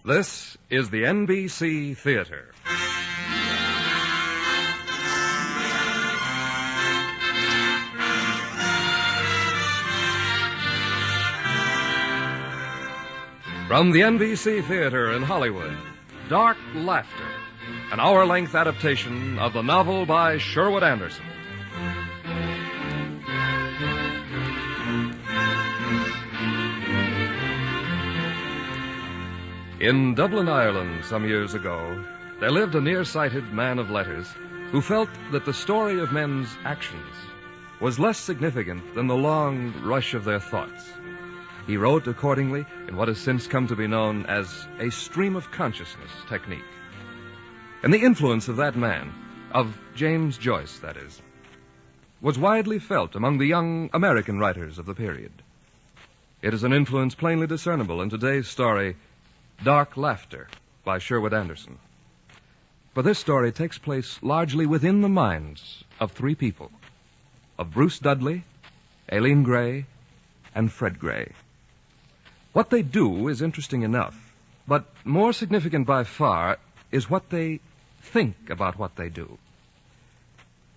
This is the NBC Theater. From the NBC Theater in Hollywood, Dark Laughter, an hour-length adaptation of the novel by Sherwood Anderson. In Dublin, Ireland, some years ago, there lived a nearsighted man of letters who felt that the story of men's actions was less significant than the long rush of their thoughts. He wrote accordingly in what has since come to be known as a stream of consciousness technique. And the influence of that man, of James Joyce, that is, was widely felt among the young American writers of the period. It is an influence plainly discernible in today's story, Dark Laughter, by Sherwood Anderson. For this story takes place largely within the minds of three people, of Bruce Dudley, Aileen Gray, and Fred Gray. What they do is interesting enough, but more significant by far is what they think about what they do.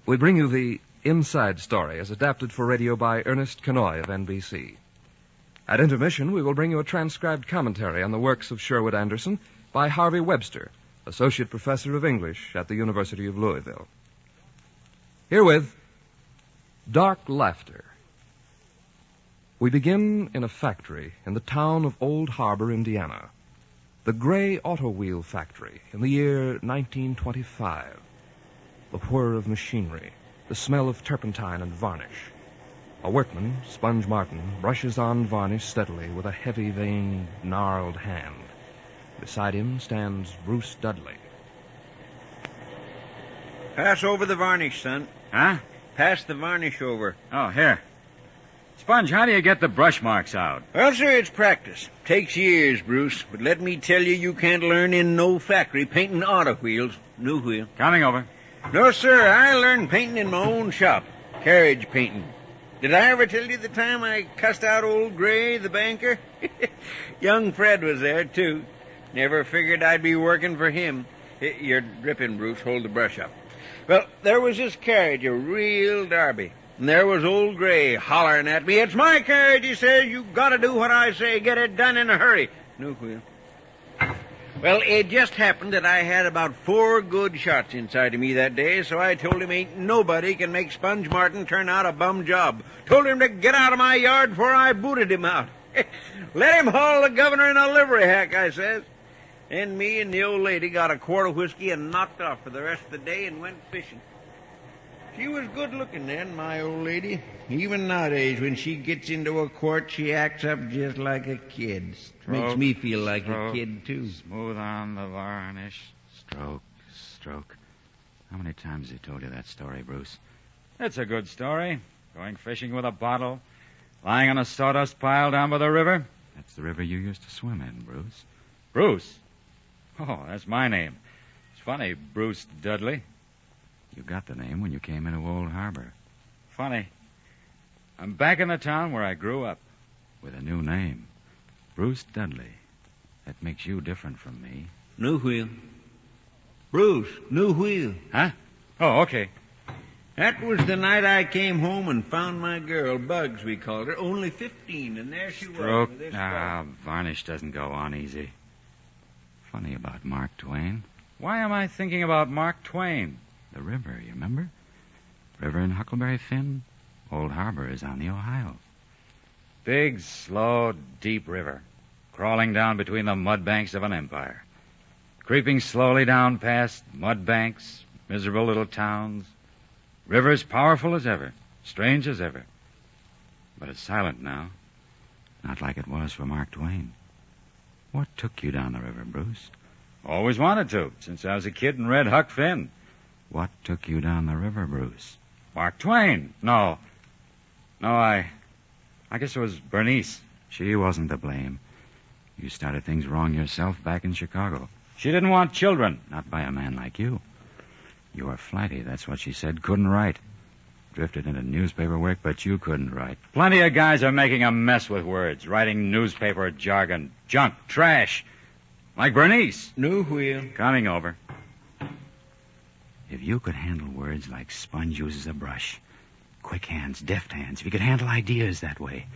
We bring you the inside story as adapted for radio by Ernest Kenoy of NBC. At intermission, we will bring you a transcribed commentary on the works of Sherwood Anderson by Harvey Webster, Associate Professor of English at the University of Louisville. Herewith, Dark Laughter. We begin in a factory in the town of Old Harbor, Indiana. The Gray Auto Wheel Factory in the year 1925. The whir of machinery, the smell of turpentine and varnish. A workman, Sponge Martin, brushes on varnish steadily with a heavy, veined, gnarled hand. Beside him stands Bruce Dudley. Pass over the varnish, son. Huh? Pass the varnish over. Oh, here. Sponge, how do you get the brush marks out? Well, sir, it's practice. Takes years, Bruce. But let me tell you can't learn in no factory painting auto wheels. New wheel. Coming over. No, sir, I learned painting in my own shop. Carriage painting. Did I ever tell you the time I cussed out old Gray, the banker? Young Fred was there, too. Never figured I'd be working for him. You're dripping, Bruce. Hold the brush up. Well, there was this carriage, a real derby. And there was old Gray hollering at me. It's my carriage, he says. You got to do what I say. Get it done in a hurry. New wheel. Well, it just happened that I had about 4 good shots inside of me that day, so I told him ain't nobody can make Sponge Martin turn out a bum job. Told him to get out of my yard before I booted him out. Let him haul the governor in a livery hack, I says. Then me and the old lady got a quart of whiskey and knocked off for the rest of the day and went fishing. She was good looking then, my old lady. Even nowadays, when she gets into a quart, she acts up just like a kid. Makes me feel like a kid, too. Smooth on the varnish. Stroke. How many times has he told you that story, Bruce? It's a good story. Going fishing with a bottle. Lying on a sawdust pile down by the river. That's the river you used to swim in, Bruce. Bruce? Oh, that's my name. It's funny, Bruce Dudley. You got the name when you came into Old Harbor. Funny. I'm back in the town where I grew up. With a new name. Bruce Dudley. That makes you different from me. New wheel. Bruce, new wheel. Huh? Oh, okay. That was the night I came home and found my girl, Bugs, we called her, only 15, and there she was. With this varnish doesn't go on easy. Funny about Mark Twain. Why am I thinking about Mark Twain? The river, you remember? River in Huckleberry Finn. Old Harbor is on the Ohio. Big, slow, deep river. Crawling down between the mud banks of an empire. Creeping slowly down past mud banks, miserable little towns. Rivers powerful as ever, strange as ever. But it's silent now. Not like it was for Mark Twain. What took you down the river, Bruce? Always wanted to, since I was a kid and read Huck Finn. What took you down the river, Bruce? Mark Twain. No, I guess it was Bernice. She wasn't to blame. You started things wrong yourself back in Chicago. She didn't want children, not by a man like you. You were flighty, that's what she said. Couldn't write. Drifted into newspaper work, but you couldn't write. Plenty of guys are making a mess with words, writing newspaper jargon, junk, trash. Like Bernice. New wheel. Coming over. If you could handle words like Sponge uses a brush, quick hands, deft hands, if you could handle ideas that way.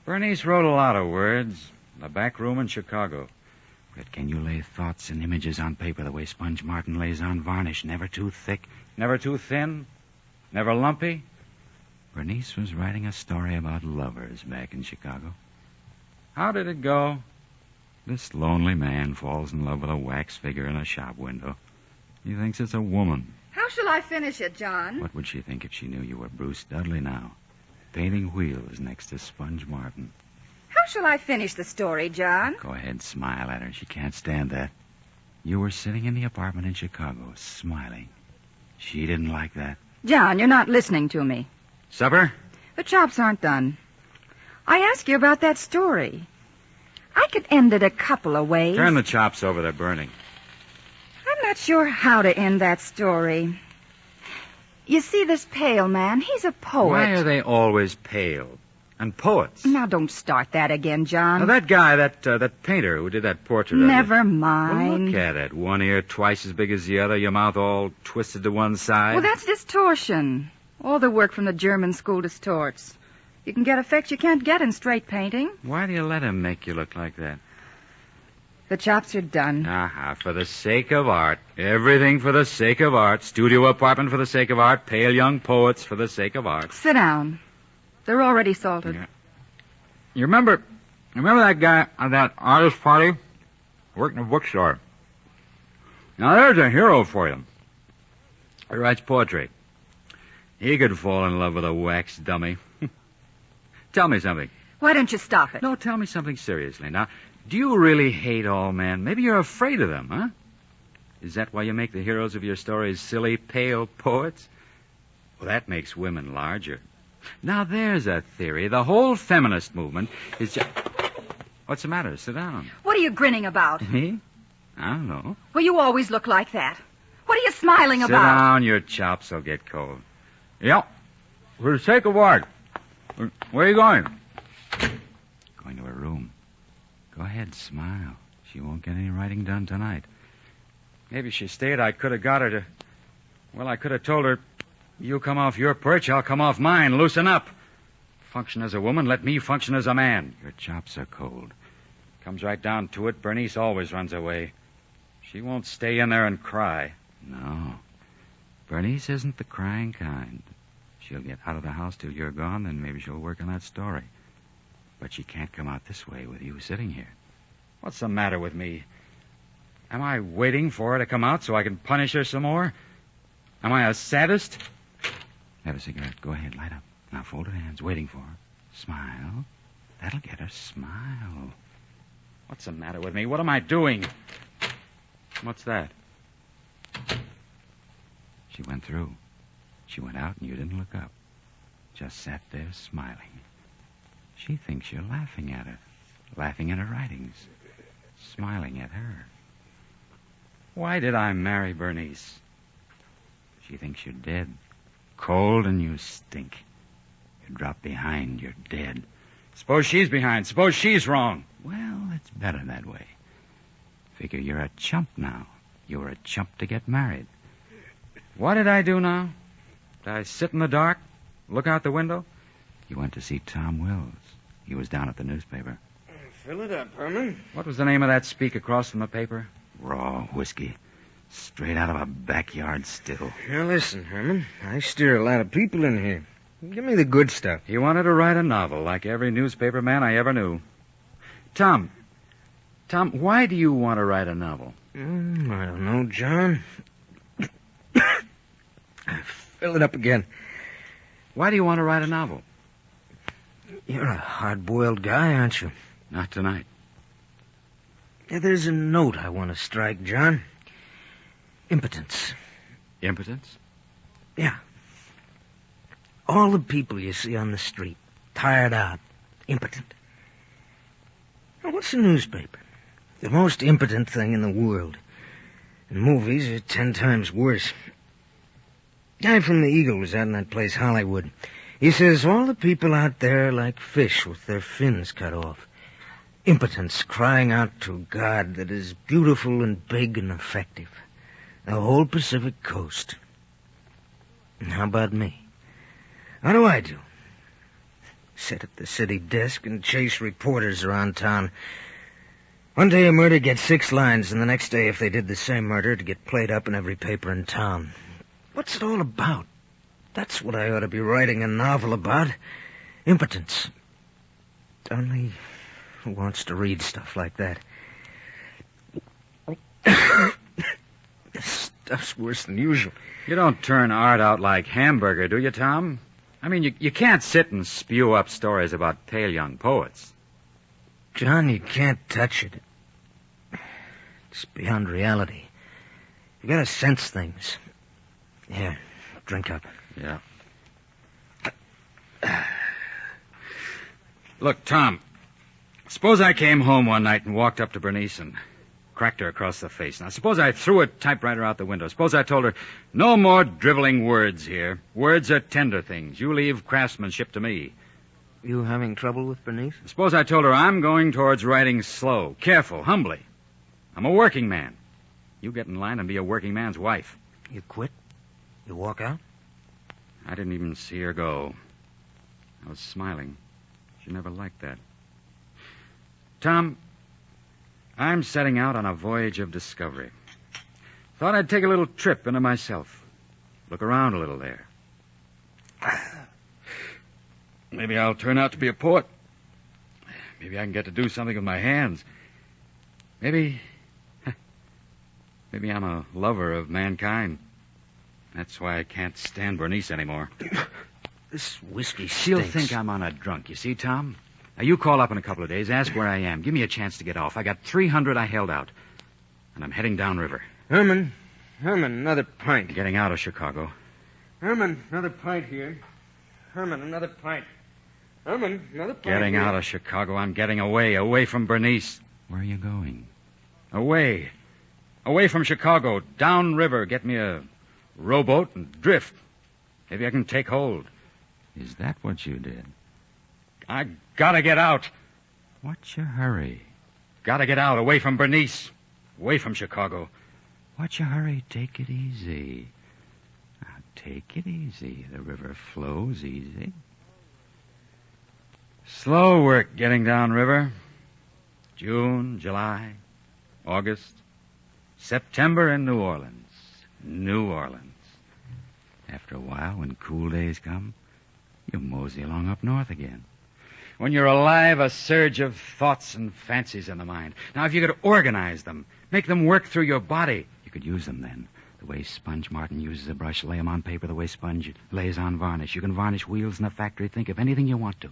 Bernice wrote a lot of words. The back room in Chicago. But can you lay thoughts and images on paper the way Sponge Martin lays on varnish, never too thick, never too thin, never lumpy? Bernice was writing a story about lovers back in Chicago. How did it go? This lonely man falls in love with a wax figure in a shop window. He thinks it's a woman. How shall I finish it, John? What would she think if she knew you were Bruce Dudley now, painting wheels next to Sponge Martin? How shall I finish the story, John? Go ahead, smile at her. She can't stand that. You were sitting in the apartment in Chicago, smiling. She didn't like that. John, you're not listening to me. Supper? The chops aren't done. I asked you about that story. I could end it a couple of ways. Turn the chops over. They're burning. I'm not sure how to end that story. You see, this pale man, he's a poet. Why are they always pale? And poets? Now, don't start that again, John. Now, that guy, that painter who did that portrait Never of you. mind. Well, look at it. One ear twice as big as the other, your mouth all twisted to one side. Well, that's distortion. All the work from the German school distorts. You can get effects you can't get in straight painting. Why do you let him make you look like that? The chops are done. For the sake of art. Everything for the sake of art. Studio apartment for the sake of art. Pale young poets for the sake of art. Sit down. They're already salted. Yeah. You remember that guy at that artist party? Worked in a bookstore. Now, there's a hero for you. He writes poetry. He could fall in love with a wax dummy. Tell me something. Why don't you stop it? No, tell me something seriously. Now, do you really hate all men? Maybe you're afraid of them, huh? Is that why you make the heroes of your stories silly, pale poets? Well, that makes women larger. Now, there's a theory. The whole feminist movement is just... What's the matter? Sit down. What are you grinning about? Me? I don't know. Well, you always look like that. What are you smiling Sit about? down. Your chops will get cold. Yeah. For the sake of art. Where are you going? Going to her room. Go ahead, smile. She won't get any writing done tonight. Maybe if she stayed, I could have got her to... Well, I could have told her, you come off your perch, I'll come off mine. Loosen up. Function as a woman, let me function as a man. Your chops are cold. Comes right down to it, Bernice always runs away. She won't stay in there and cry. No. Bernice isn't the crying kind. She'll get out of the house till you're gone, then maybe she'll work on that story. But she can't come out this way with you sitting here. What's the matter with me? Am I waiting for her to come out so I can punish her some more? Am I a sadist? Have a cigarette. Go ahead, light up. Now, folded hands, waiting for her. Smile. That'll get her. Smile. What's the matter with me? What am I doing? What's that? She went through. She went out and you didn't look up. Just sat there smiling. She thinks you're laughing at her. Laughing at her writings. Smiling at her. Why did I marry Bernice? She thinks you're dead. Cold and you stink. You drop behind, you're dead. Suppose she's behind. Suppose she's wrong. Well, it's better that way. Figure you're a chump now. You were a chump to get married. What did I do now? Did I sit in the dark? Look out the window? You went to see Tom Wills. He was down at the newspaper. Fill it up, Herman. What was the name of that speak across from the paper? Raw whiskey. Straight out of a backyard still. Now, listen, Herman. I steer a lot of people in here. Give me the good stuff. He wanted to write a novel like every newspaper man I ever knew. Tom, why do you want to write a novel? I don't know, John. Fill it up again. Why do you want to write a novel? You're a hard-boiled guy, aren't you? Not tonight. Yeah, there's a note I want to strike, John. Impotence. Impotence? Yeah. All the people you see on the street, tired out, impotent. Now, what's a newspaper? The most impotent thing in the world. And movies are 10 times worse. Guy from the Eagle was out in that place, Hollywood. He says all the people out there are like fish with their fins cut off. impotence crying out to God that is beautiful and big and effective. The whole Pacific coast. And how about me? How do I do? Sit at the city desk and chase reporters around town. One day a murder gets 6 lines, and the next day, if they did the same murder, it'd get played up in every paper in town. What's it all about? That's what I ought to be writing a novel about. Impotence. Only who wants to read stuff like that? This stuff's worse than usual. You don't turn art out like Hamburger, do you, Tom? I mean, you can't sit and spew up stories about pale young poets. John, you can't touch it. It's beyond reality. You gotta sense things. Here, drink up. Yeah. Look, Tom, suppose I came home one night and walked up to Bernice and cracked her across the face. Now, suppose I threw a typewriter out the window. Suppose I told her, no more driveling words here. Words are tender things. You leave craftsmanship to me. You having trouble with Bernice? Suppose I told her I'm going towards writing slow, careful, humbly. I'm a working man. You get in line and be a working man's wife. You quit? You walk out? I didn't even see her go. I was smiling. She never liked that. Tom, I'm setting out on a voyage of discovery. Thought I'd take a little trip into myself. Look around a little there. Maybe I'll turn out to be a poet. Maybe I can get to do something with my hands. Maybe I'm a lover of mankind. That's why I can't stand Bernice anymore. This whiskey stinks. She'll think I'm on a drunk, you see, Tom? Now, you call up in a couple of days, ask where I am. Give me a chance to get off. I got 300 I held out. And I'm heading downriver. Herman, another pint. Getting out of Chicago. Herman, another pint here. Herman, another pint. Herman, another pint. Getting here. out of Chicago. I'm getting away from Bernice. Where are you going? Away from Chicago, downriver. Get me a rowboat and drift. Maybe I can take hold. Is that what you did? I gotta get out. What's your hurry? Gotta get out, away from Bernice. Away from Chicago. What's your hurry? Take it easy. Now, take it easy. The river flows easy. Slow work getting downriver. June, July, August, September in New Orleans. New Orleans. After a while, when cool days come, you mosey along up north again. When you're alive, a surge of thoughts and fancies in the mind. Now, if you could organize them, make them work through your body, you could use them then. The way Sponge Martin uses a brush, lay them on paper the way Sponge lays on varnish. You can varnish wheels in a factory. Think of anything you want to.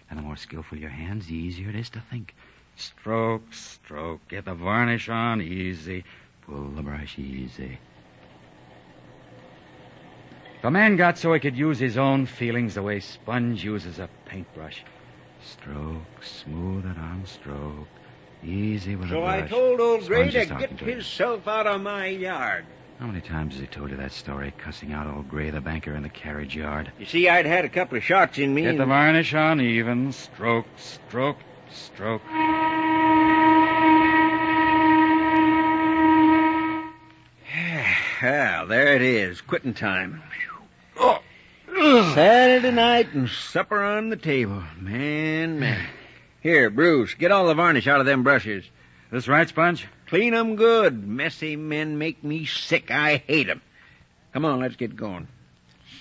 And the more skillful your hands, the easier it is to think. Stroke, stroke. Get the varnish on easy. Pull the brush easy. If a man got so he could use his own feelings the way Sponge uses a paintbrush. Stroke, smooth it on stroke. Easy with a brush. So I told old Gray Sponge to is talking get to him. himself out of my yard. How many times has he told you that story, cussing out old Gray, the banker, in the carriage yard? You see, I'd had a couple of shots in me. Get the varnish on even. Stroke, stroke, stroke. Well, there it is. Quitting time. Saturday night and supper on the table. Man. Here, Bruce, get all the varnish out of them brushes. This right, Sponge? Clean 'em good. Messy men make me sick. I hate 'em. Come on, let's get going.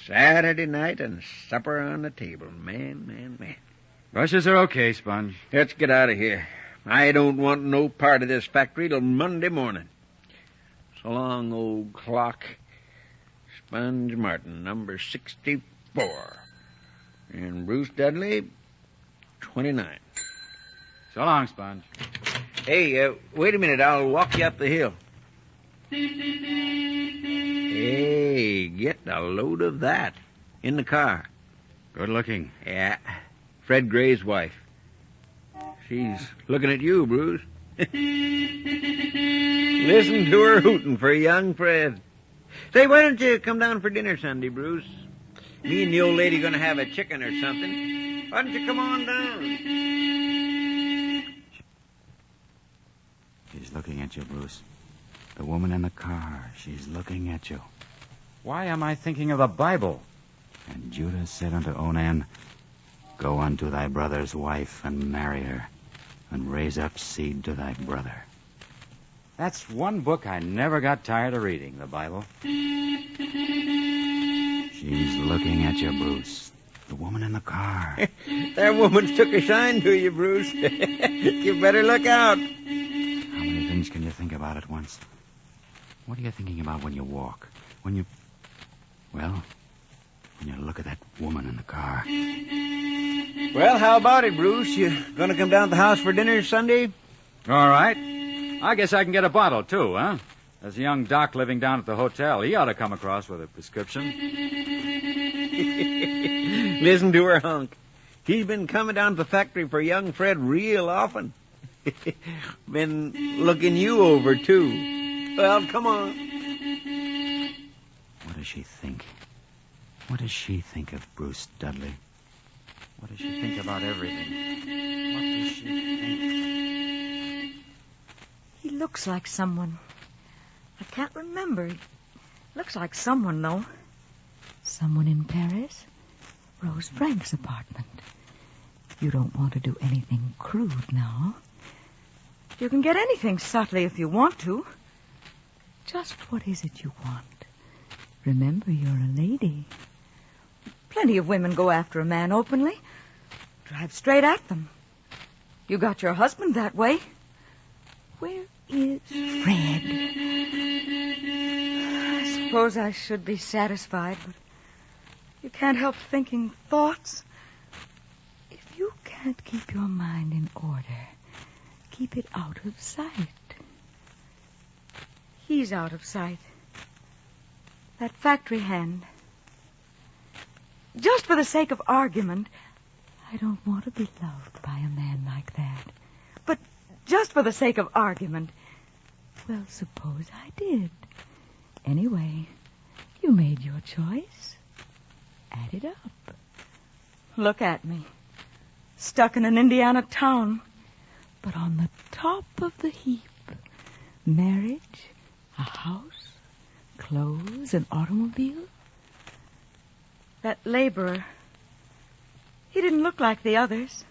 Saturday night and supper on the table. Man. Brushes are okay, Sponge. Let's get out of here. I don't want no part of this factory till Monday morning. So long, old clock. Sponge Martin, number 64. And Bruce Dudley, 29. So long, Sponge. Hey, wait a minute. I'll walk you up the hill. Hey, get a load of that. In the car. Good looking. Yeah. Fred Gray's wife. She's looking at you, Bruce. Listen to her hooting for young Fred. Say, why don't you come down for dinner Sunday, Bruce? Me and the old lady going to have a chicken or something. Why don't you come on down? looking at you, Bruce. The woman in the car, she's looking at you. Why am I thinking of the Bible? And Judah said unto Onan, Go unto thy brother's wife and marry her, and raise up seed to thy brother. That's one book I never got tired of reading, the Bible. She's looking at you, Bruce. The woman in the car. That woman's took a shine to you, Bruce. You better look out. How many things can you think about at once? What are you thinking about when you walk? When you look at that woman in the car. Well, how about it, Bruce? You gonna come down to the house for dinner Sunday? All right. I guess I can get a bottle, too, huh? There's a young doc living down at the hotel. He ought to come across with a prescription. Listen to her, Hunk. He's been coming down to the factory for young Fred real often. Been looking you over, too. Well, come on. What does she think? What does she think of Bruce Dudley? What does she think about everything? What does she think? He looks like someone. I can't remember. He looks like someone, though. Someone in Paris? Rose Frank's apartment. You don't want to do anything crude now. You can get anything subtly if you want to. Just what is it you want? Remember, you're a lady. Plenty of women go after a man openly. Drive straight at them. You got your husband that way. Where is Fred? I suppose I should be satisfied, but you can't help thinking thoughts. If you can't keep your mind in order, keep it out of sight. He's out of sight. That factory hand. Just for the sake of argument, I don't want to be loved by a man like that. But just for the sake of argument, well, suppose I did. Anyway, you made your choice. Add it up. Look at me. Stuck in an Indiana town. But on the top of the heap, marriage, a house, clothes, an automobile. That laborer, he didn't look like the others.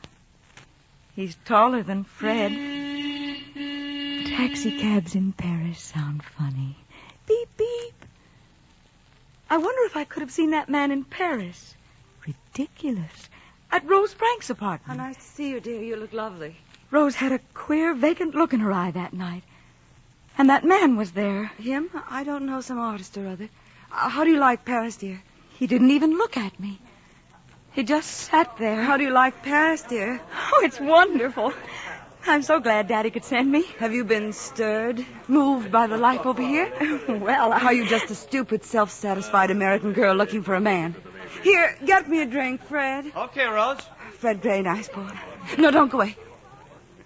He's taller than Fred. Taxi cabs in Paris sound funny. Beep, beep. I wonder if I could have seen that man in Paris. Ridiculous. At Rose Frank's apartment. How nice to see you, dear. You look lovely. Rose had a queer, vacant look in her eye that night. And that man was there. Him? I don't know, some artist or other. How do you like Paris, dear? He didn't even look at me. He just sat there. How do you like Paris, dear? Oh, it's wonderful. I'm so glad Daddy could send me. Have you been stirred, moved by the life over here? Well, Are you just a stupid, self-satisfied American girl looking for a man? Here, get me a drink, Fred. Okay, Rose. Fred, very nice boy. No, don't go away.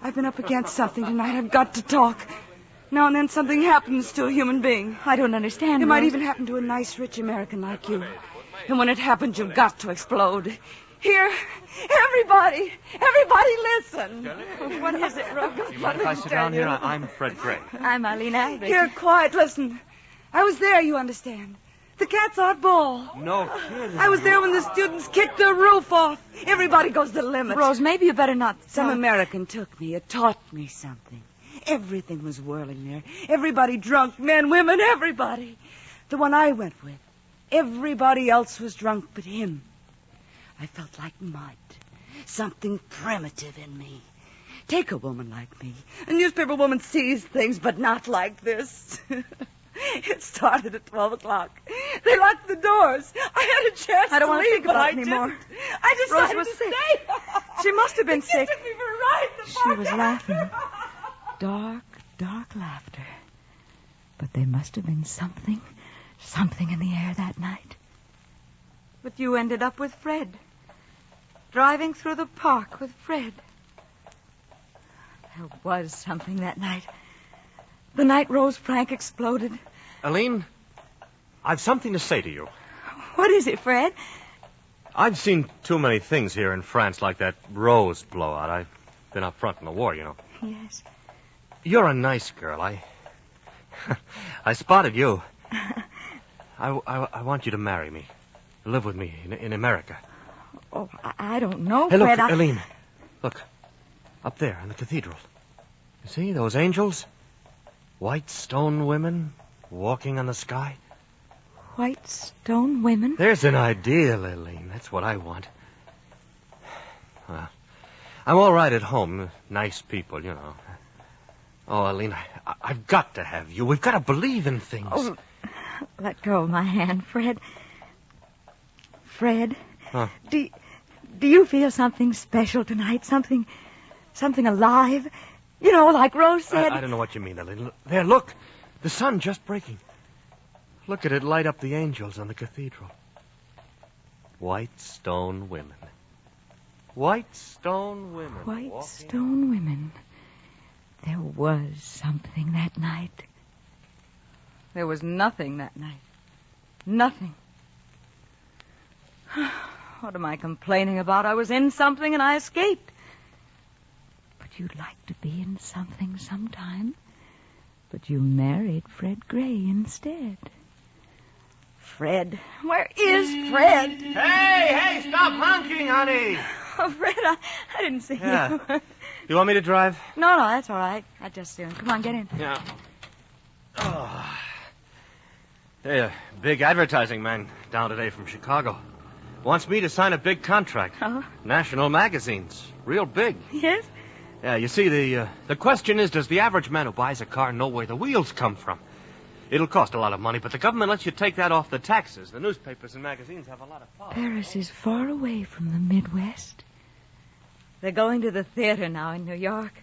I've been up against something tonight. I've got to talk. Now and then something happens to a human being. I don't understand. It might Rose. even happen to a nice, rich American like you. And when it happens, you've got to explode. Here, everybody listen. What is it, Rose? Do you mind if I sit down here? I'm Fred Gray. I'm Eileen Albert. Here, quiet, listen. I was there, you understand. The cat's art ball. No kidding. I was there when the students kicked the roof off. Everybody goes the limit. Rose, maybe you better not. Some American took me. It taught me something. Everything was whirling there. Everybody drunk, men, women, everybody. The one I went with. Everybody else was drunk but him. I felt like mud. Something primitive in me. Take a woman like me. A newspaper woman sees things, but not like this. It started at 12 o'clock. They locked the doors. I had a chance I don't to want to leave, think but about I it anymore. didn't. I decided Rose was to sick. stay. She must have been The sick. kid took me for a ride in the She park. was laughing. Dark, dark laughter. But there must have been something in the air that night. But you ended up with Fred. Driving through the park with Fred. There was something that night. The night Rose Frank exploded. Aline, I've something to say to you. What is it, Fred? I've seen too many things here in France like that Rose blowout. I've been up front in the war, you know. Yes. You're a nice girl. I spotted you. I want you to marry me. Live with me in America. Oh, I don't know, Hey, look, Fred. Eileen. Look. Up there in the cathedral. You see those angels? White stone women walking on the sky. White stone women? There's an ideal, Eileen. That's what I want. Well, I'm all right at home. Nice people, you know. Oh, Eileen, I've got to have you. We've got to believe in things. Oh, let go of my hand, Fred. Fred, Huh? do you feel something special tonight? Something alive? You know, like Rose said. I don't know what you mean, Eileen. There, look. The sun just breaking. Look at it light up the angels on the cathedral. White stone women. White stone women. White walking. stone women. There was something that night. There was nothing that night. Nothing. What am I complaining about? I was in something and I escaped. But you'd like to be in something sometime. But you married Fred Gray instead. Fred. Where is Fred? Hey, stop honking, honey. Oh, Fred, I didn't see Yeah. you. You want me to drive? No, that's all right. I just soon. Come on, get in. Yeah. Oh. Hey, a big advertising man down today from Chicago. Wants me to sign a big contract. Oh? National magazines. Real big. Yes? Yeah, you see, the question is, does the average man who buys a car know where the wheels come from? It'll cost a lot of money, but the government lets you take that off the taxes. The newspapers and magazines have a lot of power. Paris is far away from the Midwest. They're going to the theater now in New York.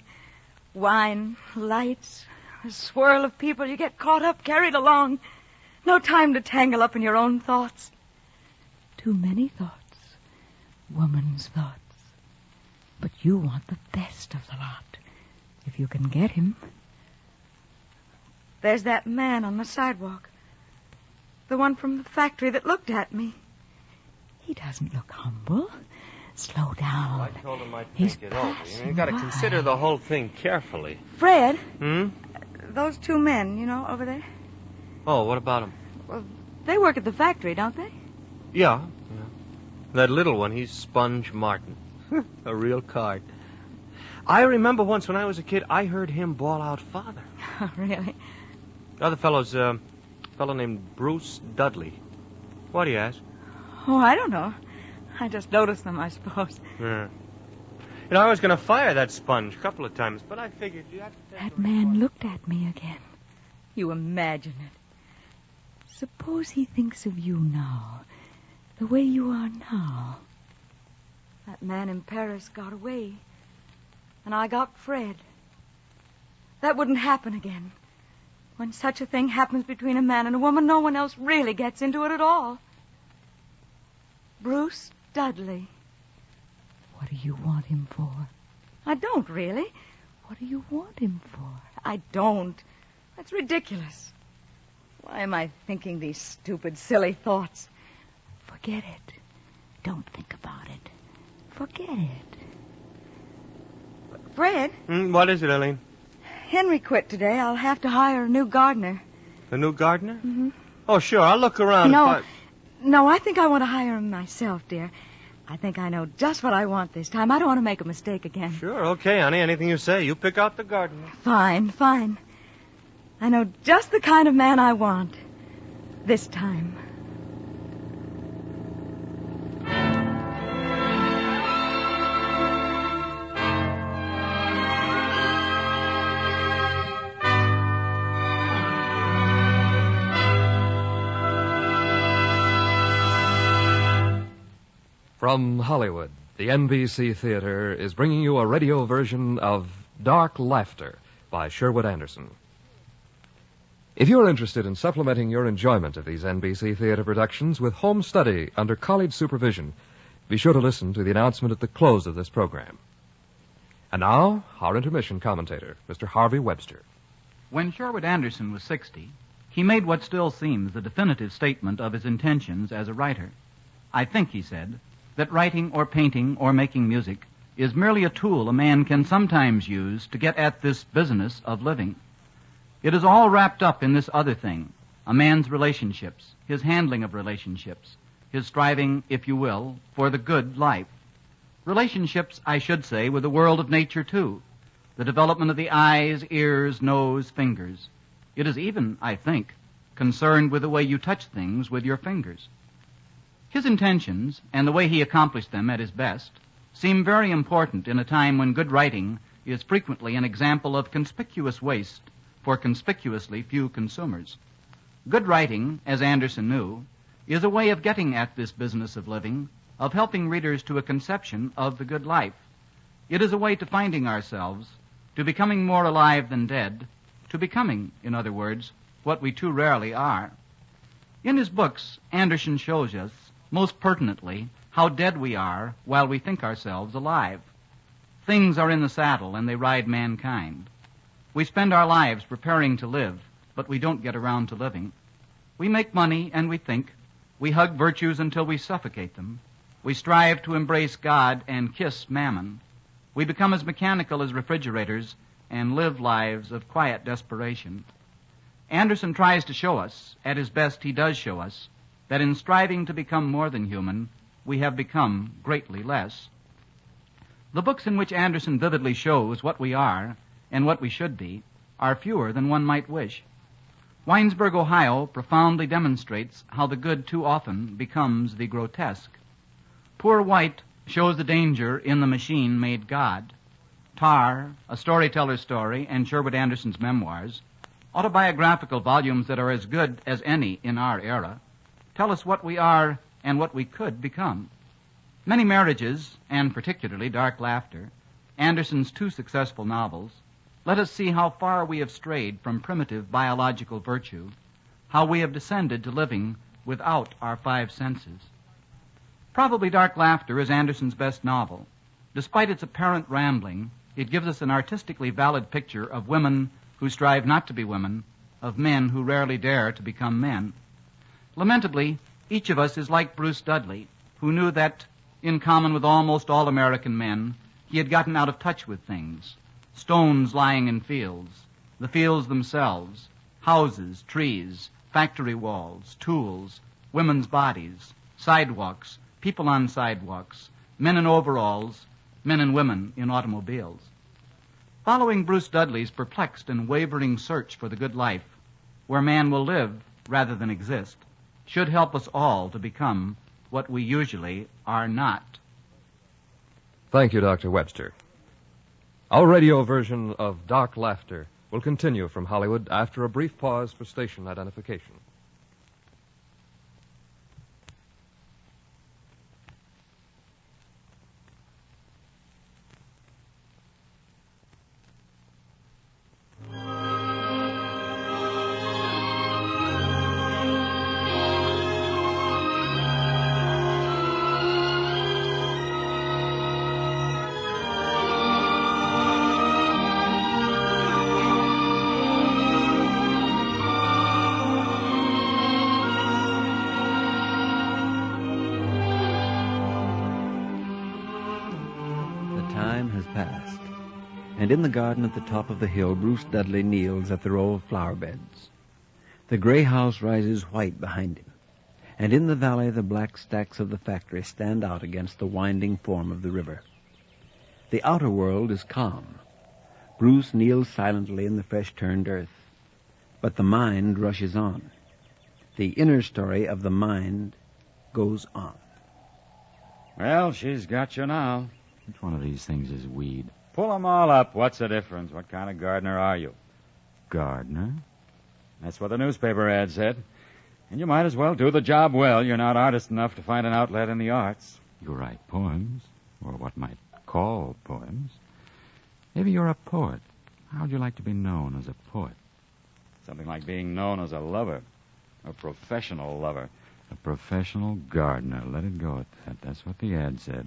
Wine, lights, a swirl of people. You get caught up, carried along. No time to tangle up in your own thoughts. Too many thoughts. Woman's thoughts. But you want the best of the lot. If you can get him. There's that man on the sidewalk. The one from the factory that looked at me. He doesn't look humble. Slow down. I told him I'd He's think it over. passing You got to by. consider the whole thing carefully. Fred, Hmm? those two men, you know, over there. Oh, what about him? Well, they work at the factory, don't they? Yeah. That little one, he's Sponge Martin. A real card. I remember once when I was a kid, I heard him bawl out, "Father." Really? The other fellow's a fellow named Bruce Dudley. Why do you ask? Oh, I don't know. I just noticed them, I suppose. Yeah. You know, I was going to fire that Sponge a couple of times, but I figured you have to take That the man looked at me again. You imagine it. Suppose he thinks of you now, the way you are now. That man in Paris got away, and I got Fred. That wouldn't happen again. When such a thing happens between a man and a woman, no one else really gets into it at all. Bruce Dudley. What do you want him for? I don't, really. What do you want him for? I don't. That's ridiculous. Why am I thinking these stupid, silly thoughts? Forget it. Don't think about it. Forget it. Fred, What is it, Eileen? Henry quit today. I'll have to hire a new gardener. A new gardener? Mm-hmm. Oh, sure. I'll look around. No, I think I want to hire him myself, dear. I think I know just what I want this time. I don't want to make a mistake again. Sure, okay, honey. Anything you say. You pick out the gardener. Fine, fine. I know just the kind of man I want. This time. From Hollywood, the NBC Theater is bringing you a radio version of Dark Laughter by Sherwood Anderson. If you're interested in supplementing your enjoyment of these NBC Theater productions with home study under college supervision, be sure to listen to the announcement at the close of this program. And now, our intermission commentator, Mr. Harvey Webster. When Sherwood Anderson was 60, he made what still seems the definitive statement of his intentions as a writer. "I think," he said, "that writing or painting or making music is merely a tool a man can sometimes use to get at this business of living. It is all wrapped up in this other thing, a man's relationships, his handling of relationships, his striving, if you will, for the good life. Relationships, I should say, with the world of nature, too. The development of the eyes, ears, nose, fingers. It is even, I think, concerned with the way you touch things with your fingers. His intentions, and the way he accomplished them at his best, seem very important in a time when good writing is frequently an example of conspicuous waste for conspicuously few consumers. Good writing, as Anderson knew, is a way of getting at this business of living, of helping readers to a conception of the good life. It is a way to finding ourselves, to becoming more alive than dead, to becoming, in other words, what we too rarely are. In his books, Anderson shows us, most pertinently, how dead we are while we think ourselves alive. Things are in the saddle and they ride mankind. We spend our lives preparing to live, but we don't get around to living. We make money and we think. We hug virtues until we suffocate them. We strive to embrace God and kiss mammon. We become as mechanical as refrigerators and live lives of quiet desperation. Anderson tries to show us, at his best he does show us, that in striving to become more than human, we have become greatly less. The books in which Anderson vividly shows what we are and what we should be are fewer than one might wish. Winesburg, Ohio, profoundly demonstrates how the good too often becomes the grotesque. Poor White shows the danger in the machine made God. Tar, a storyteller's story, and Sherwood Anderson's memoirs, autobiographical volumes that are as good as any in our era, tell us what we are and what we could become. Many Marriages, and particularly Dark Laughter, Anderson's two successful novels, let us see how far we have strayed from primitive biological virtue, how we have descended to living without our five senses. Probably Dark Laughter is Anderson's best novel. Despite its apparent rambling, it gives us an artistically valid picture of women who strive not to be women, of men who rarely dare to become men. Lamentably, each of us is like Bruce Dudley, who knew that, in common with almost all American men, he had gotten out of touch with things. Stones lying in fields, the fields themselves, houses, trees, factory walls, tools, women's bodies, sidewalks, people on sidewalks, men in overalls, men and women in automobiles. Following Bruce Dudley's perplexed and wavering search for the good life, where man will live rather than exist, should help us all to become what we usually are not. Thank you, Dr. Webster. Our radio version of Dark Laughter will continue from Hollywood after a brief pause for station identification. Past. And in the garden at the top of the hill, Bruce Dudley kneels at the row of flower beds. The gray house rises white behind him, and in the valley the black stacks of the factory stand out against the winding form of the river. The outer world is calm. Bruce kneels silently in the fresh-turned earth. But the mind rushes on. The inner story of the mind goes on. Well, she's got you now. Which one of these things is weed? Pull 'em all up. What's the difference? What kind of gardener are you? Gardener? That's what the newspaper ad said. And you might as well do the job well. You're not artist enough to find an outlet in the arts. You write poems, or what might call poems. Maybe you're a poet. How would you like to be known as a poet? Something like being known as a lover. A professional lover. A professional gardener. Let it go at that. That's what the ad said.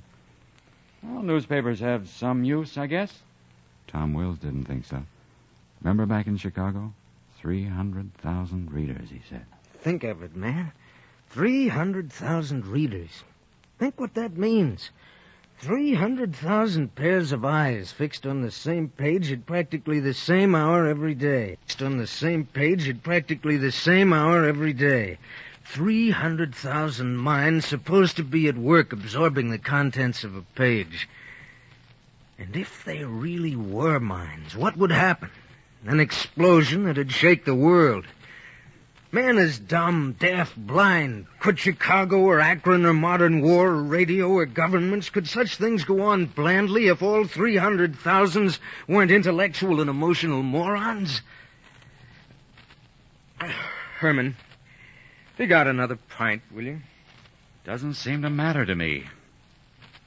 Well, newspapers have some use, I guess. Tom Wills didn't think so. Remember back in Chicago? 300,000 readers, he said. Think of it, man. 300,000 readers. Think what that means. 300,000 pairs of eyes fixed on the same page at practically the same hour every day. Fixed on the same page at practically the same hour every day. 300,000 minds supposed to be at work absorbing the contents of a page. And if they really were minds, what would happen? An explosion that'd shake the world. Man is dumb, deaf, blind. Could Chicago or Akron or modern war or radio or governments, could such things go on blandly if all 300,000 weren't intellectual and emotional morons? Herman, dig out another pint, will you? Doesn't seem to matter to me.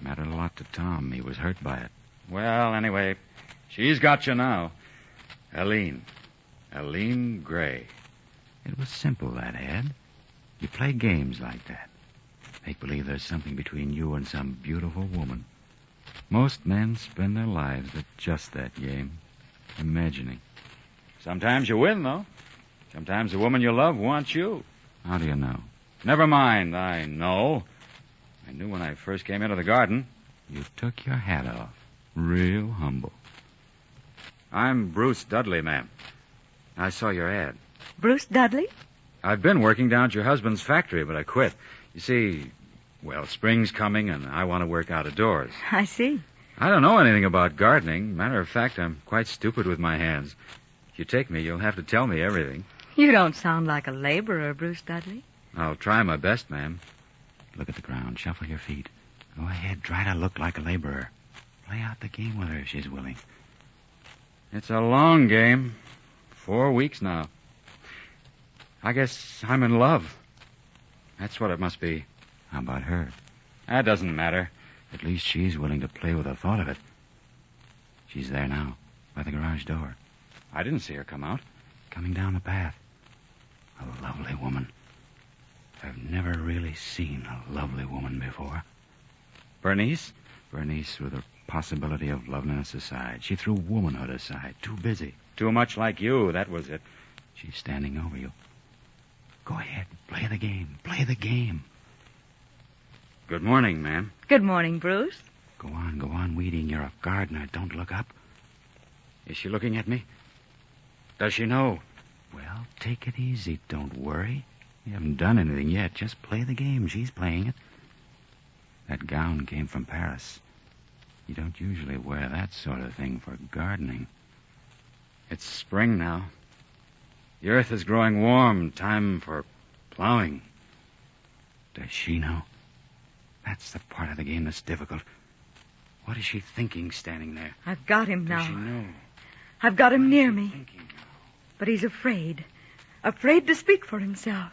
Mattered a lot to Tom. He was hurt by it. Well, anyway, she's got you now. Eileen Gray. It was simple, that ad. You play games like that. Make believe there's something between you and some beautiful woman. Most men spend their lives at just that game, imagining. Sometimes you win, though. Sometimes the woman you love wants you. How do you know? Never mind, I know. I knew when I first came into the garden. You took your hat off. Real humble. I'm Bruce Dudley, ma'am. I saw your ad. Bruce Dudley? I've been working down at your husband's factory, but I quit. You see, well, spring's coming, and I want to work out of doors. I see. I don't know anything about gardening. Matter of fact, I'm quite stupid with my hands. If you take me, you'll have to tell me everything. You don't sound like a laborer, Bruce Dudley. I'll try my best, ma'am. Look at the ground. Shuffle your feet. Go ahead. Try to look like a laborer. Play out the game with her if she's willing. It's a long game. 4 weeks now. I guess I'm in love. That's what it must be. How about her? That doesn't matter. At least she's willing to play with the thought of it. She's there now, by the garage door. I didn't see her come out. Coming down the path. A lovely woman. I've never really seen a lovely woman before. Bernice? Bernice threw the possibility of loveliness aside. She threw womanhood aside. Too busy. Too much like you, that was it. She's standing over you. Go ahead. Play the game. Play the game. Good morning, ma'am. Good morning, Bruce. Go on weeding. You're a gardener. Don't look up. Is she looking at me? Does she know? Well, take it easy. Don't worry. You haven't done anything yet. Just play the game. She's playing it. That gown came from Paris. You don't usually wear that sort of thing for gardening. It's spring now. The earth is growing warm. Time for plowing. Does she know? That's the part of the game that's difficult. What is she thinking standing there? I've got him now. Does she know? I've got him near What is me. she thinking now? But he's afraid. Afraid to speak for himself.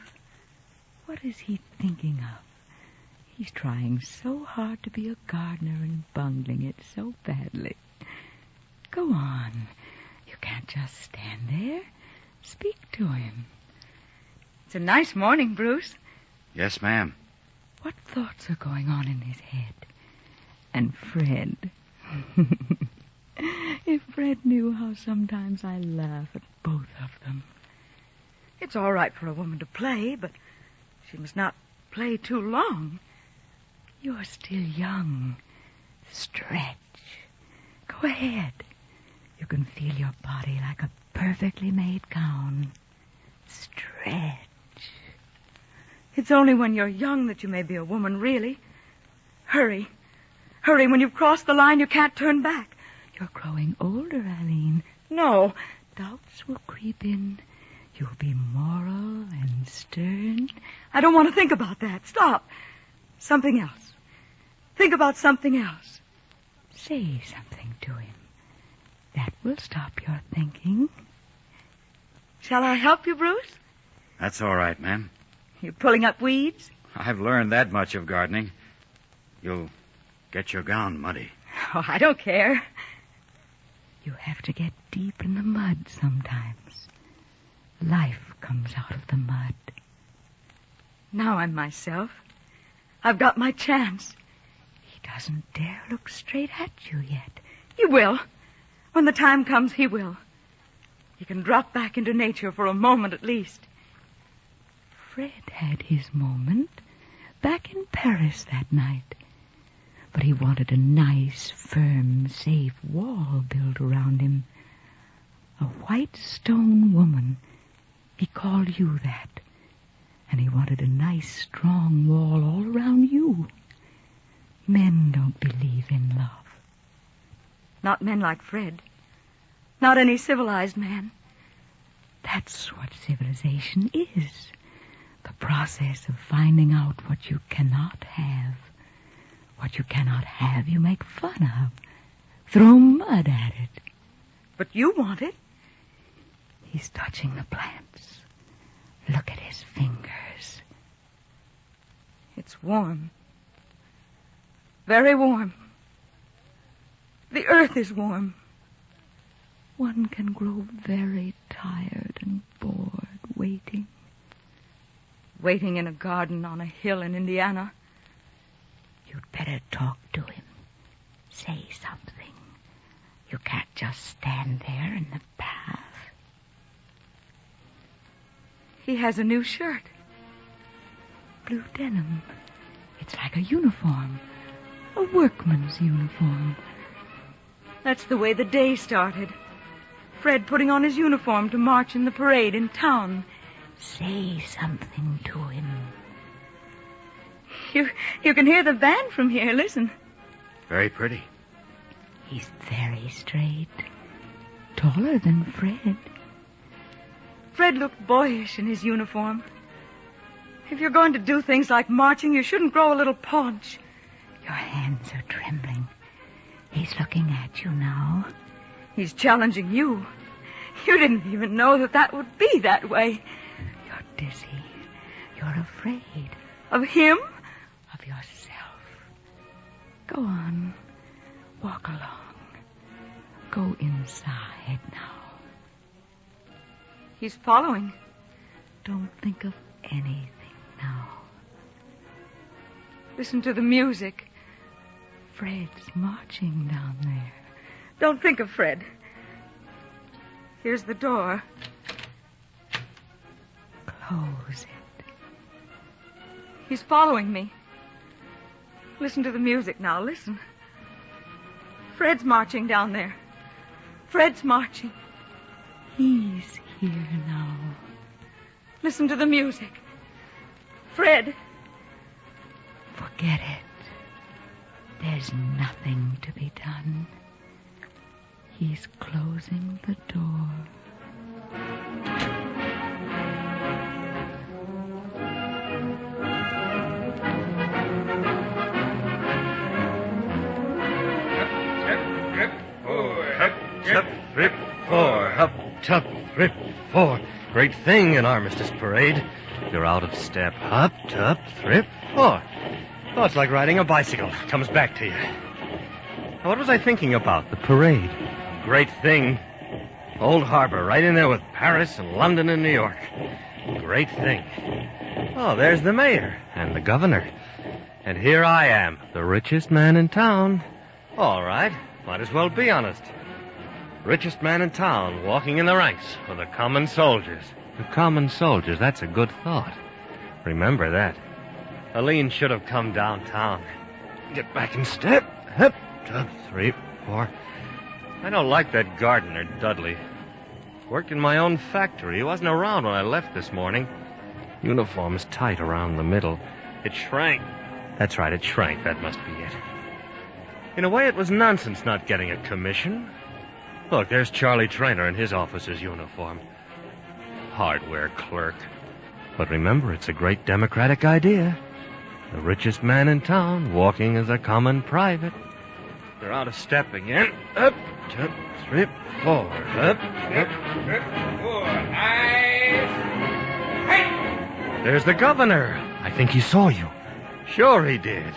What is he thinking of? He's trying so hard to be a gardener and bungling it so badly. Go on. You can't just stand there. Speak to him. It's a nice morning, Bruce. Yes, ma'am. What thoughts are going on in his head? And Fred. If Fred knew how sometimes I laugh at both of them. It's all right for a woman to play, but she must not play too long. You're still young. Stretch. Go ahead. You can feel your body like a perfectly made gown. Stretch. It's only when you're young that you may be a woman, really. Hurry. Hurry. When you've crossed the line, you can't turn back. You're growing older, Eileen. No. Doubts will creep in. You'll be moral and stern. I don't want to think about that. Stop. Something else. Think about something else. Say something to him. That will stop your thinking. Shall I help you, Bruce? That's all right, ma'am. You pulling up weeds? I've learned that much of gardening. You'll get your gown muddy. Oh, I don't care. You have to get deep in the mud sometimes. Life comes out of the mud. Now I'm myself. I've got my chance. He doesn't dare look straight at you yet. He will. When the time comes, he will. He can drop back into nature for a moment at least. Fred had his moment back in Paris that night. But he wanted a nice, firm, safe wall built around him. A white stone woman. He called you that. And he wanted a nice, strong wall all around you. Men don't believe in love. Not men like Fred. Not any civilized man. That's what civilization is. The process of finding out what you cannot have. What you cannot have, you make fun of. Throw mud at it. But you want it. He's touching the plants. Look at his fingers. It's warm. Very warm. The earth is warm. One can grow very tired and bored waiting. Waiting in a garden on a hill in Indiana. You'd better talk to him. Say something. You can't just stand there in the path. He has a new shirt. Blue denim. It's like a uniform. A workman's uniform. That's the way the day started. Fred putting on his uniform to march in the parade in town. Say something to him. You can hear the band from here. Listen. Very pretty. He's very straight. Taller than Fred. Fred looked boyish in his uniform. If you're going to do things like marching, you shouldn't grow a little paunch. Your hands are trembling. He's looking at you now. He's challenging you. You didn't even know that would be that way. You're dizzy. You're afraid. Of him? Of yourself. Go on. Walk along. Go inside now. He's following. Don't think of anything now. Listen to the music. Fred's marching down there. Don't think of Fred. Here's the door. Close it. He's following me. Listen to the music now. Listen. Fred's marching down there. Fred's marching. He's here now. Listen to the music. Fred. Forget it. There's nothing to be done. He's closing the door. Tip, rip, four, hup, tup, rip, four. Great thing in Armistice Parade. You're out of step. Hup, tup, thrip, four. Oh, it's like riding a bicycle. Comes back to you. Now, what was I thinking about? The parade. Great thing. Old Harbor, right in there with Paris and London and New York. Great thing. Oh, there's the mayor and the governor. And here I am, the richest man in town. All right, might as well be honest. Richest man in town, walking in the ranks with the common soldiers. The common soldiers, that's a good thought. Remember that. Aline should have come downtown. Get back in step. Hip, up, 3, 4. I don't like that gardener, Dudley. Worked in my own factory. He wasn't around when I left this morning. Uniform's tight around the middle. It shrank. That's right, it shrank. That must be it. In a way, it was nonsense not getting a commission. Look, there's Charlie Traynor in his officer's uniform. Hardware clerk. But remember, it's a great democratic idea. The richest man in town, walking as a common private. They're out of step again. Up, 2, 3, 4. Up, 4. There's the governor. I think he saw you. Sure he did.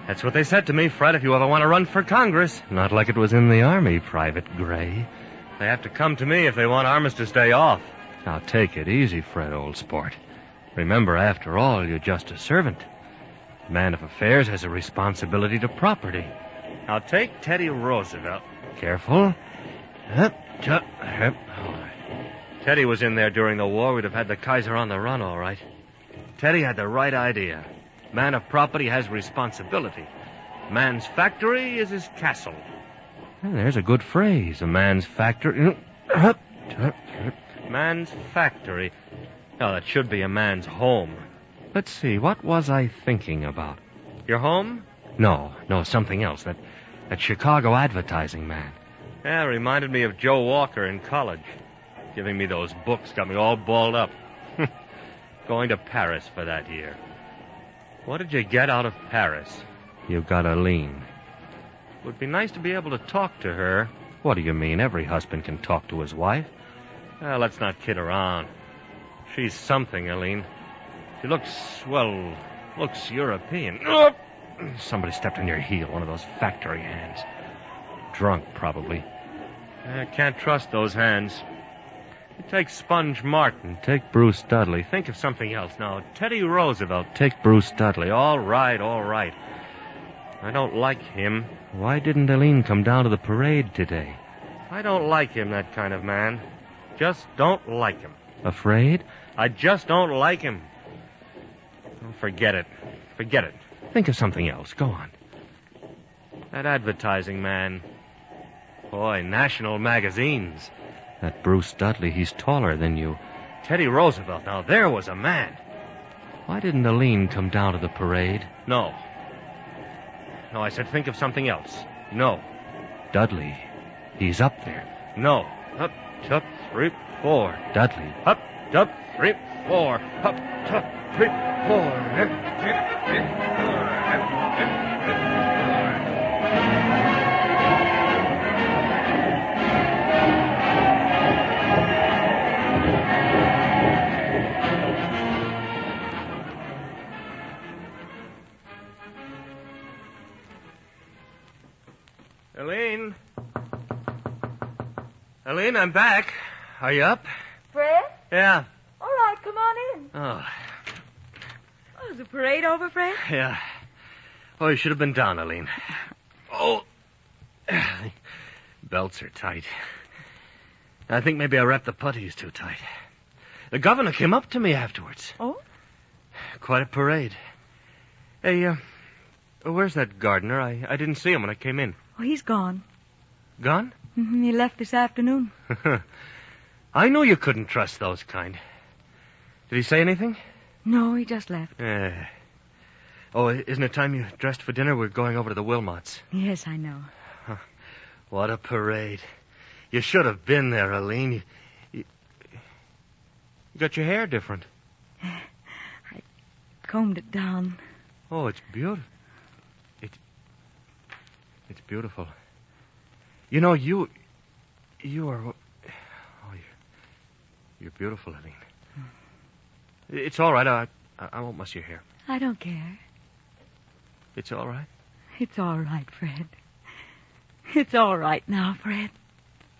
That's what they said to me, Fred, if you ever want to run for Congress. Not like it was in the Army, Private Gray. They have to come to me if they want Armistice Day off. Now, take it easy, Fred, old sport. Remember, after all, you're just a servant. A man of affairs has a responsibility to property. Now, take Teddy Roosevelt. Careful. Teddy was in there during the war. We'd have had the Kaiser on the run, all right. Teddy had the right idea. Man of property has responsibility. Man's factory is his castle. Well, there's a good phrase. A man's factory. Man's factory. Oh, that should be a man's home. Let's see, what was I thinking about? Your home? No, something else. That Chicago advertising man. Yeah, reminded me of Joe Walker in college. Giving me those books got me all balled up. Going to Paris for that year. What did you get out of Paris? You got Aline. Would be nice to be able to talk to her. What do you mean? Every husband can talk to his wife. Well, let's not kid around. She's something, Aline. She looks European. Somebody stepped on your heel, one of those factory hands. Drunk, probably. I can't trust those hands. You take Sponge Martin, take Bruce Dudley. Think of something else. Now, Teddy Roosevelt, take Bruce Dudley. All right. I don't like him. Why didn't Aline come down to the parade today? I don't like him, that kind of man. Just don't like him. Afraid? I just don't like him. Oh, forget it. Think of something else. Go on. That advertising man. Boy, national magazines. That Bruce Dudley, he's taller than you. Teddy Roosevelt, now there was a man. Why didn't Aline come down to the parade? No, I said think of something else. No. Dudley, he's up there. No. Up, 3, 4. Dudley. Up, 3, 4. Up, 3, 4. Aline, I'm back. Are you up? Fred? Yeah. All right, come on in. Oh, Is the parade over, Fred? yeah. Oh, you should have been down, Aline. Oh. Belts are tight. I think maybe I wrapped the puttees too tight. The governor came up to me afterwards. Oh? Quite a parade. Hey, where's that gardener? I didn't see him when I came in. Oh, he's gone. Gone? Mm-hmm. He left this afternoon. I knew you couldn't trust those kind. Did he say anything? No, he just left. Oh, isn't it time you dressed for dinner? We're going over to the Wilmots. Yes, I know. What a parade. You should have been there, Aline. You got your hair different. I combed it down. Oh, it's beautiful. It's beautiful. You know, you are... Oh, you're beautiful, Aline. It's all right. I won't muss your hair. I don't care. It's all right? It's all right, Fred. It's all right now, Fred.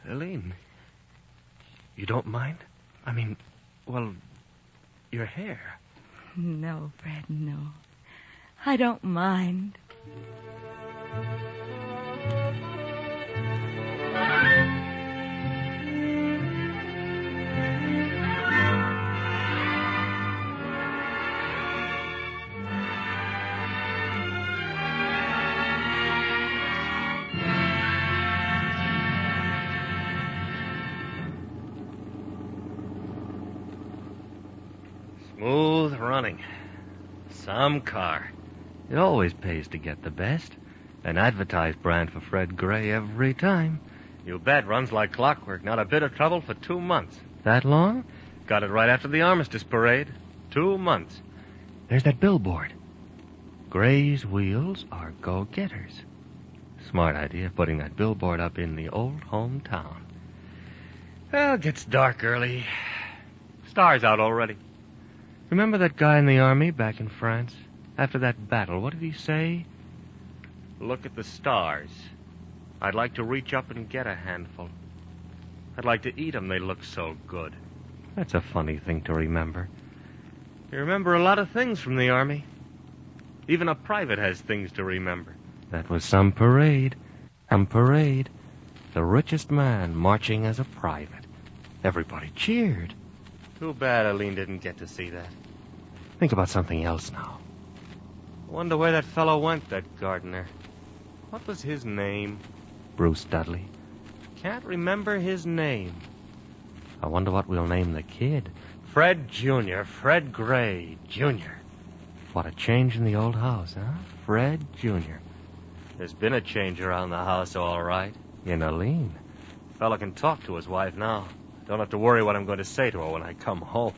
Aline, you don't mind? I mean, well, your hair. No, Fred, no. I don't mind. Smooth running. Some car. It always pays to get the best. An advertised brand for Fred Gray every time. You bet. Runs like clockwork. Not a bit of trouble for 2 months. That long? Got it right after the Armistice Parade. 2 months. There's that billboard. Gray's wheels are go-getters. Smart idea, putting that billboard up in the old hometown. Well, it gets dark early. Star's out already. Remember that guy in the army back in France? After that battle, what did he say? Look at the stars. I'd like to reach up and get a handful. I'd like to eat 'em. They look so good. That's a funny thing to remember. You remember a lot of things from the army. Even a private has things to remember. That was some parade. Some parade. The richest man marching as a private. Everybody cheered. Too bad Aline didn't get to see that. Think about something else now. Wonder where that fellow went, that gardener. What was his name? Bruce Dudley. Can't remember his name. I wonder what we'll name the kid. Fred Jr., Fred Gray, Jr. What a change in the old house, huh? Fred Jr. There's been a change around the house, all right. In Aline. Fella can talk to his wife now. Don't have to worry what I'm going to say to her when I come home.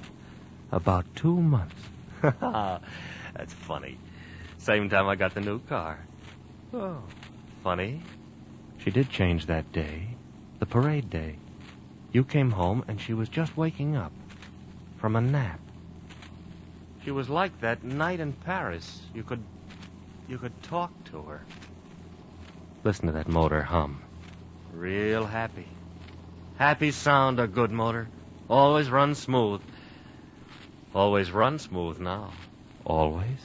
About 2 months. That's funny. Same time I got the new car. Oh, funny. She did change that day. The parade day. You came home and she was just waking up from a nap. She was like that night in Paris. You could talk to her. Listen to that motor hum. Real happy. Happy sound, a good motor. Always runs smooth. Always run smooth now. Always.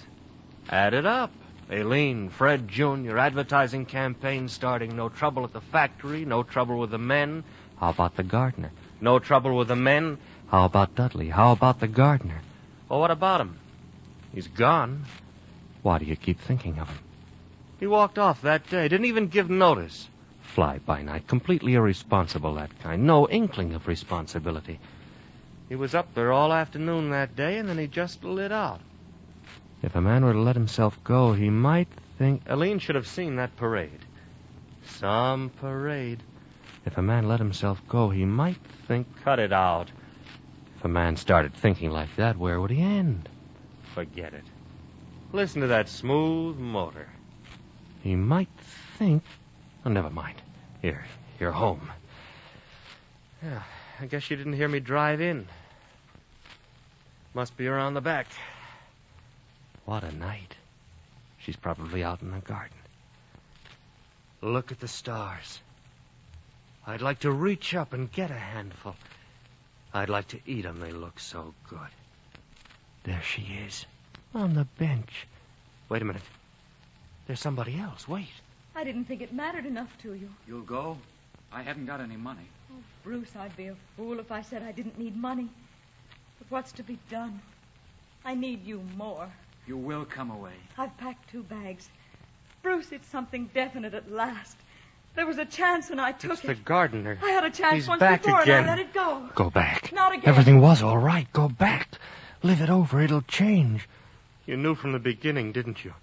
Add it up. Aileen, Fred Jr., advertising campaign starting. No trouble at the factory. No trouble with the men. How about the gardener? No trouble with the men. How about Dudley? How about the gardener? Well, what about him? He's gone. Why do you keep thinking of him? He walked off that day. Didn't even give notice. Fly-by-night. Completely irresponsible, that kind. No inkling of responsibility. He was up there all afternoon that day, and then he just lit out. If a man were to let himself go, he might think... Aline should have seen that parade. Some parade. If a man let himself go, he might think... Cut it out. If a man started thinking like that, where would he end? Forget it. Listen to that smooth motor. He might think... Oh, never mind. Here, you're home. Yeah, I guess you didn't hear me drive in. Must be around the back. What a night. She's probably out in the garden. Look at the stars. I'd like to reach up and get a handful. I'd like to eat 'em. They look so good. There she is, on the bench. Wait a minute. There's somebody else. Wait. I didn't think it mattered enough to you. You'll go? I haven't got any money. Oh, Bruce, I'd be a fool if I said I didn't need money. But what's to be done? I need you more. You will come away. I've packed 2 bags. Bruce, it's something definite at last. There was a chance and I took It's it. the gardener. I had a chance He's once back before again. and I let it go. Go back. Not again. Everything was all right. Go back. Live it over. It'll change. You knew from the beginning, didn't you?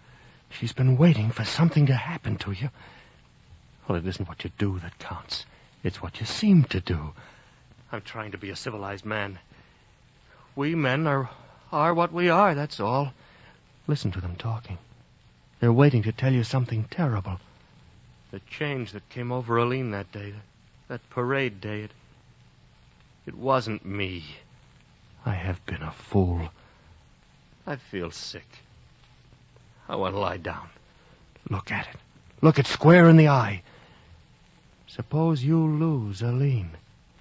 She's been waiting for something to happen to you. Well, it isn't what you do that counts. It's what you seem to do. I'm trying to be a civilized man. We men are what we are, that's all. Listen to them talking. They're waiting to tell you something terrible. The change that came over Aline that day, that parade day, it wasn't me. I have been a fool. I feel sick. I want to lie down. Look at it. Look it square in the eye. Suppose you lose Aline.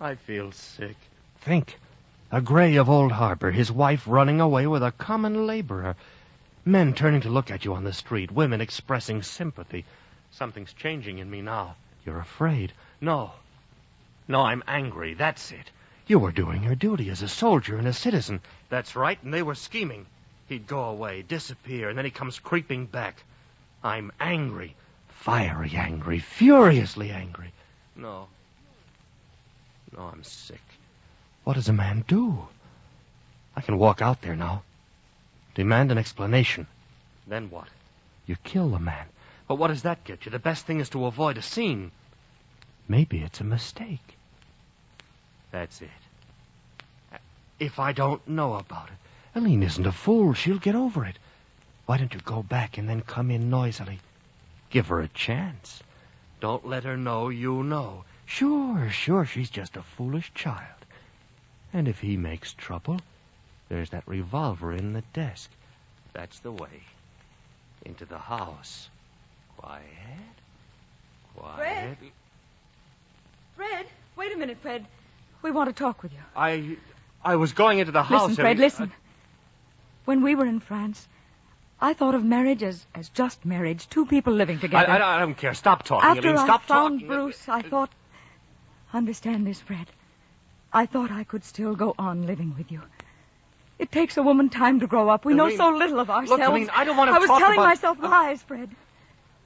I feel sick. Think. A Gray of Old Harbor, his wife running away with a common laborer. Men turning to look at you on the street. Women expressing sympathy. Something's changing in me now. You're afraid. No, I'm angry. That's it. You were doing your duty as a soldier and a citizen. That's right, and they were scheming. He'd go away, disappear, and then he comes creeping back. I'm angry. Fiery angry. Furiously angry. No, I'm sick. What does a man do? I can walk out there now. Demand an explanation. Then what? You kill the man. But what does that get you? The best thing is to avoid a scene. Maybe it's a mistake. That's it. If I don't know about it. Aline isn't a fool. She'll get over it. Why don't you go back and then come in noisily? Give her a chance. Don't let her know you know. Sure, she's just a foolish child. And if he makes trouble, there's that revolver in the desk. That's the way. Into the house. Quiet. Fred, wait a minute, Fred. We want to talk with you. I was going into the house. Listen, Fred, listen. When we were in France, I thought of marriage as just marriage. 2 people living together. I don't care. Stop talking, After Aline. I Stop found talking. Bruce, I thought... Understand this, Fred. I thought I could still go on living with you. It takes a woman time to grow up. We know Aline, so little of ourselves. Look, Aline, I don't want to I was talk telling about... myself lies, Fred.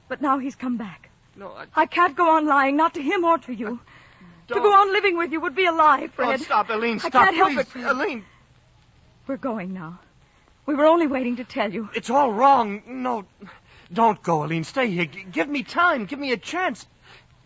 But now he's come back. No, I can't go on lying, not to him or to you. To go on living with you would be a lie, Fred. Don't stop, Eileen. Stop, I can't please. help it, Fred. Eileen, We're going now. We were only waiting to tell you. it's all wrong. No, don't go, Eileen. Stay here. Give me time. Give me a chance.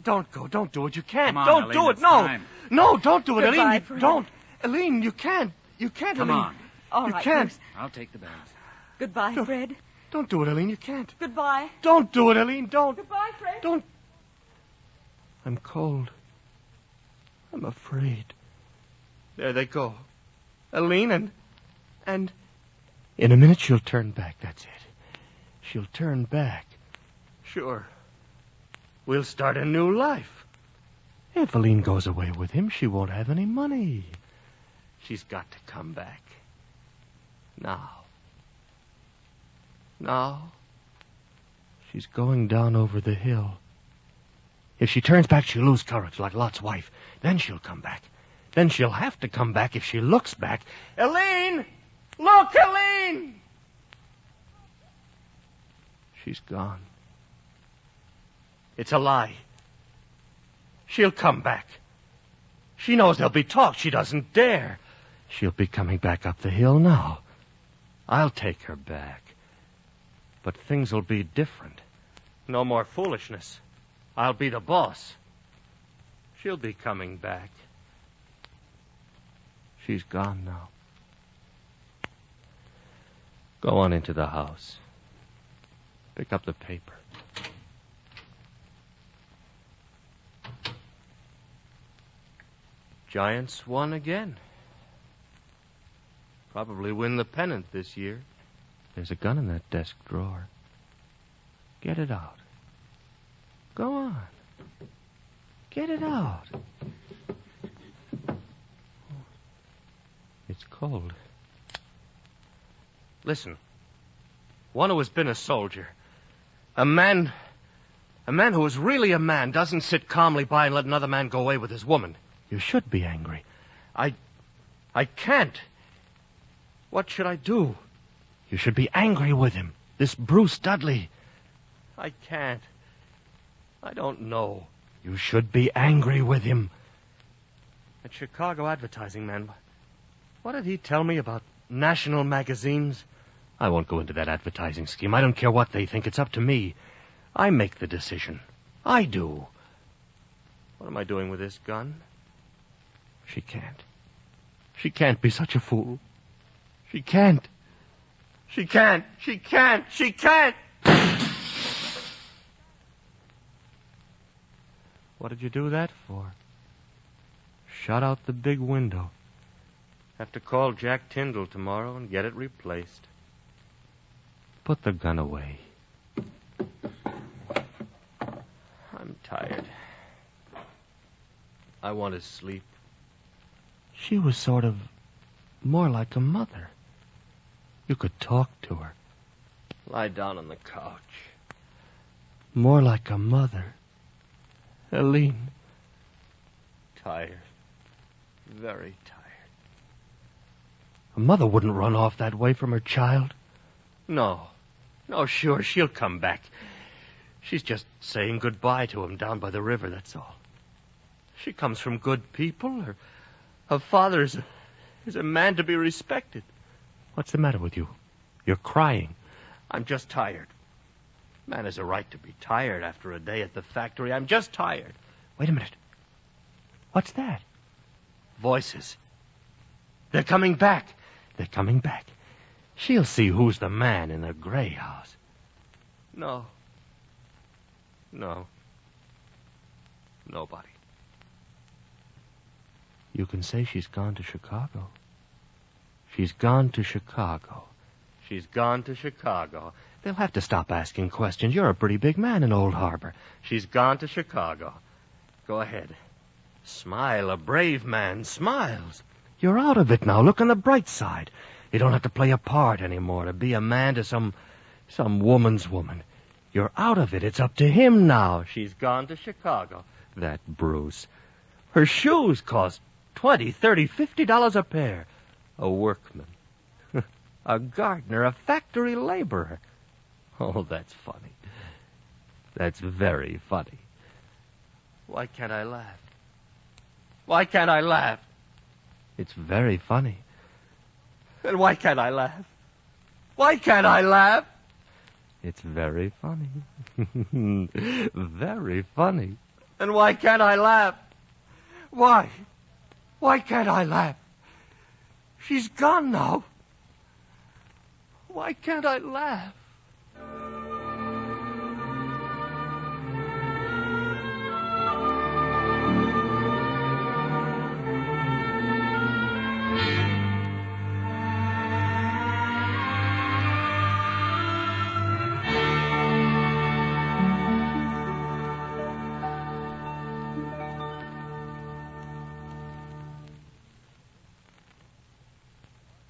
Don't go. Don't do it. You can't. Come on, don't Eileen, do it. it's No. time. No, don't do it, Goodbye, Eileen. You Fred. don't. Eileen, you can't. You can't, Come Eileen. on. All You right, can't. Bruce. I'll take the bags. Goodbye, No. Fred. Don't do it, Eileen. You can't. Goodbye. Don't do it, Eileen. Don't. Goodbye, Fred. Don't. I'm cold. I'm afraid. There they go. Eileen and in a minute she'll turn back, that's it. She'll turn back. Sure. We'll start a new life. If Eileen goes away with him, she won't have any money. She's got to come back. Now. She's going down over the hill. If she turns back, she'll lose courage, like Lot's wife. Then she'll come back. Then she'll have to come back if she looks back. Eileen! Look, Eileen! She's gone. It's a lie. She'll come back. She knows there'll be talk. She doesn't dare. She'll be coming back up the hill now. I'll take her back. But things will be different. No more foolishness. I'll be the boss. She'll be coming back. She's gone now. Go on into the house. Pick up the paper. Giants won again. Probably win the pennant this year. There's a gun in that desk drawer. Get it out. Go on. Get it out. It's cold. Listen. One who has been a soldier. A man who is really a man doesn't sit calmly by and let another man go away with his woman. You should be angry. I can't. What should I do? You should be angry with him. This Bruce Dudley. I can't. I don't know. You should be angry with him. That Chicago advertising man. What did he tell me about national magazines? I won't go into that advertising scheme. I don't care what they think. It's up to me. I make the decision. I do. What am I doing with this gun? She can't. She can't be such a fool. She can't. She can't. She can't. She can't. What did you do that for? Shut out the big window. Have to call Jack Tyndall tomorrow and get it replaced. Put the gun away. I'm tired. I want to sleep. She was sort of more like a mother. You could talk to her. Lie down on the couch. More like a mother. Eileen. Tired. Very tired. A mother wouldn't run off that way from her child. No. No, sure, she'll come back. She's just saying goodbye to him down by the river, that's all. She comes from good people. Her father is a man to be respected. What's the matter with you? You're crying. I'm just tired. Man has a right to be tired after a day at the factory. I'm just tired. Wait a minute. What's that? Voices. They're coming back. They're coming back. She'll see who's the man in the gray house. No. No. Nobody. You can say she's gone to Chicago. She's gone to Chicago. She's gone to Chicago. They'll have to stop asking questions. You're a pretty big man in Old Harbor. She's gone to Chicago. Go ahead. Smile. A brave man smiles. You're out of it now. Look on the bright side. You don't have to play a part anymore to be a man to some woman's woman. You're out of it. It's up to him now. She's gone to Chicago. That Bruce. Her shoes cost $20, $30, $50 a pair. A workman. A gardener. A factory laborer. Oh, that's funny. That's very funny. Why can't I laugh? Why can't I laugh? It's very funny. And why can't I laugh? Why can't I laugh? It's very funny. Very funny. And why can't I laugh? Why? Why can't I laugh? She's gone now. Why can't I laugh?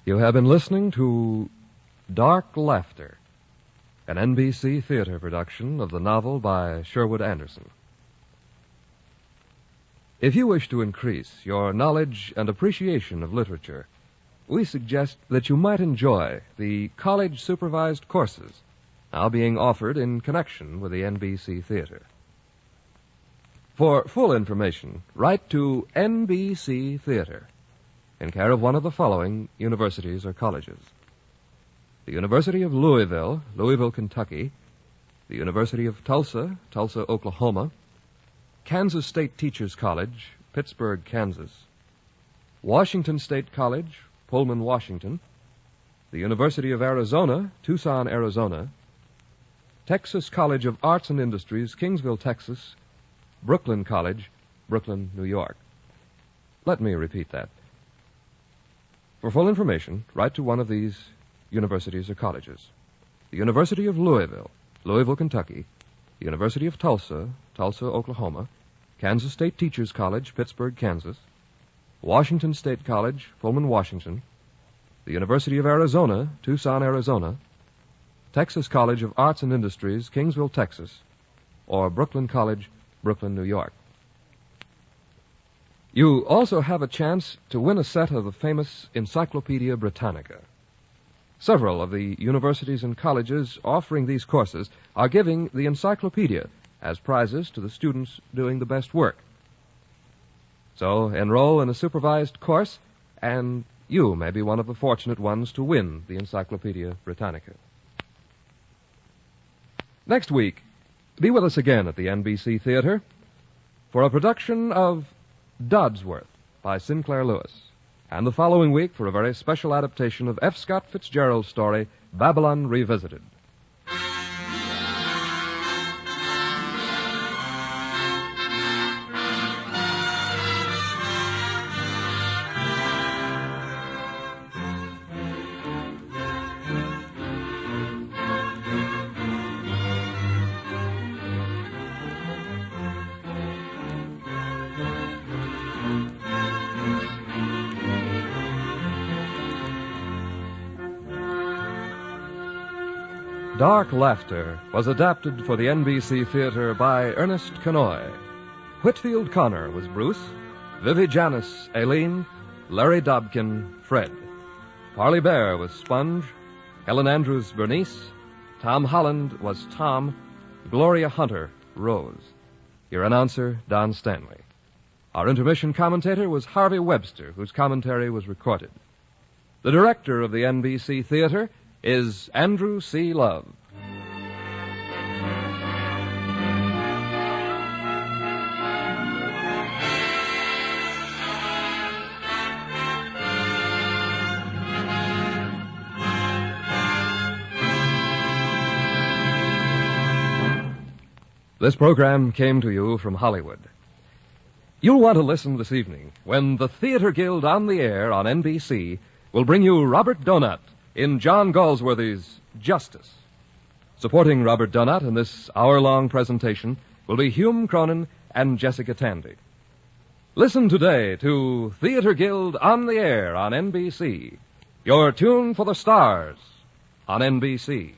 You have been listening to Dark Laughter, an NBC theater production of the novel by Sherwood Anderson. If you wish to increase your knowledge and appreciation of literature, we suggest that you might enjoy the college-supervised courses now being offered in connection with the NBC Theater. For full information, write to NBC Theater, in care of one of the following universities or colleges: the University of Louisville, Louisville, Kentucky; the University of Tulsa, Tulsa, Oklahoma; Kansas State Teachers College, Pittsburgh, Kansas; Washington State College, Pullman, Washington; the University of Arizona, Tucson, Arizona; Texas College of Arts and Industries, Kingsville, Texas; Brooklyn College, Brooklyn, New York. Let me repeat that. For full information, write to one of these universities or colleges: the University of Louisville, Louisville, Kentucky; the University of Tulsa, Tulsa, Oklahoma; Kansas State Teachers College, Pittsburgh, Kansas; Washington State College, Pullman, Washington; the University of Arizona, Tucson, Arizona; Texas College of Arts and Industries, Kingsville, Texas; or Brooklyn College, Brooklyn, New York. You also have a chance to win a set of the famous Encyclopedia Britannica. Several of the universities and colleges offering these courses are giving the encyclopedia as prizes to the students doing the best work. So enroll in a supervised course, and you may be one of the fortunate ones to win the Encyclopedia Britannica. Next week, be with us again at the NBC Theater for a production of Dodsworth by Sinclair Lewis, and the following week for a very special adaptation of F. Scott Fitzgerald's story, Babylon Revisited. Dark Laughter was adapted for the NBC Theater by Ernest Kenoy. Whitfield Connor was Bruce, Vivi Janis, Aileen, Larry Dobkin, Fred. Parley Bear was Sponge, Helen Andrews, Bernice, Tom Holland was Tom, Gloria Hunter, Rose. Your announcer, Don Stanley. Our intermission commentator was Harvey Webster, whose commentary was recorded. The director of the NBC Theater is Andrew C. Love. This program came to you from Hollywood. You'll want to listen this evening when the Theater Guild on the Air on NBC will bring you Robert Donat in John Galsworthy's Justice. Supporting Robert Donat in this hour-long presentation will be Hume Cronin and Jessica Tandy. Listen today to Theater Guild on the Air on NBC. Your tune for the stars on NBC.